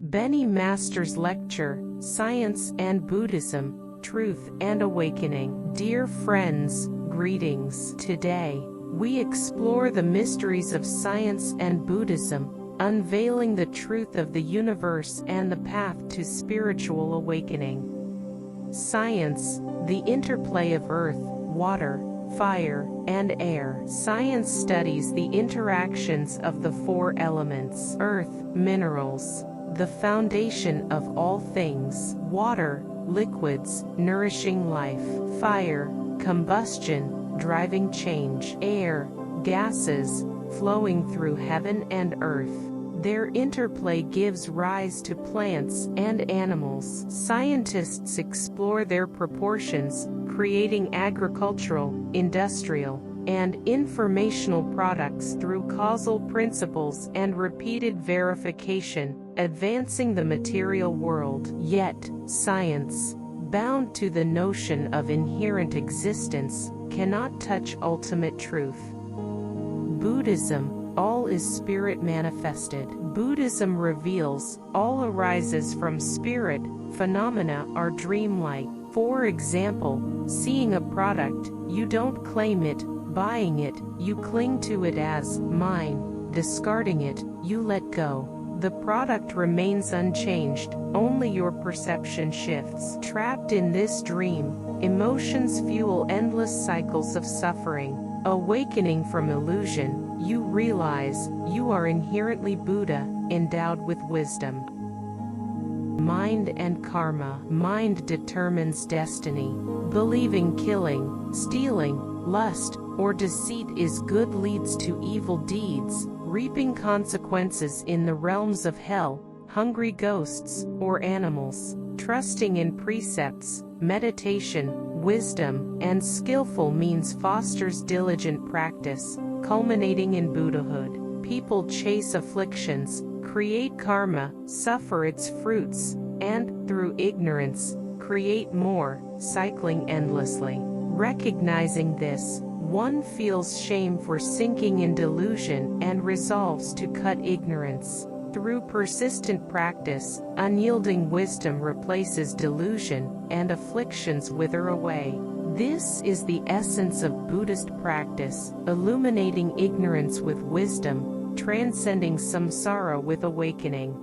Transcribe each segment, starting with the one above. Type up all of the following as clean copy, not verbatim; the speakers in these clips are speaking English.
Bennie Master's lecture, Science and Buddhism, Truth and Awakening. Dear friends, greetings. Today, we explore the mysteries of science and Buddhism, unveiling the truth of the universe and the path to spiritual awakening. Science, the interplay of earth, water, fire, and air. Science studies the interactions of the four elements: earth, minerals, the foundation of all things; water, liquids, nourishing life; fire, combustion, driving change; air, gases, flowing through heaven and earth. Their interplay gives rise to plants and animals. Scientists explore their proportions, creating agricultural, industrial, and informational products through causal principles and repeated verification, advancing the material world. Yet, science, bound to the notion of inherent existence, cannot touch ultimate truth. Buddhism, all is spirit manifested. Buddhism reveals, all arises from spirit, phenomena are dreamlike. For example, seeing a product, you don't claim it; buying it, you cling to it as mine; discarding it, you let go. The product remains unchanged, only your perception shifts. Trapped in this dream, emotions fuel endless cycles of suffering. Awakening from illusion, you realize you are inherently Buddha, endowed with wisdom. Mind and karma. Mind determines destiny. Believing killing, stealing, lust, or deceit is good leads to evil deeds, reaping consequences in the realms of hell, hungry ghosts, or animals. Trusting in precepts, meditation, wisdom, and skillful means fosters diligent practice, culminating in Buddhahood. People chase afflictions, create karma, suffer its fruits, and, through ignorance, create more, cycling endlessly. Recognizing this, one feels shame for sinking in delusion and resolves to cut ignorance. Through persistent practice, unyielding wisdom replaces delusion, and afflictions wither away. This is the essence of Buddhist practice, illuminating ignorance with wisdom, transcending samsara with awakening.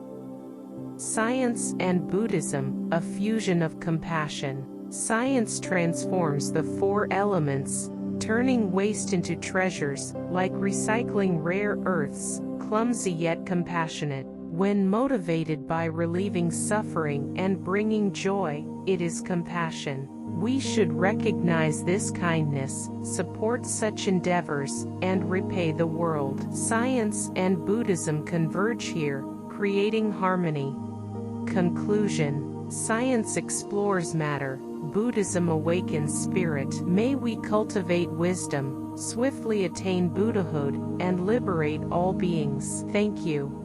Science and Buddhism, a fusion of compassion. Science transforms the four elements, turning waste into treasures, like recycling rare earths, clumsy yet compassionate. When motivated by relieving suffering and bringing joy, it is compassion. We should recognize this kindness, support such endeavors, and repay the world. Science and Buddhism converge here, creating harmony. Conclusion: science explores matter, Buddhism awakens spirit. May we cultivate wisdom, swiftly attain Buddhahood, and liberate all beings. Thank you.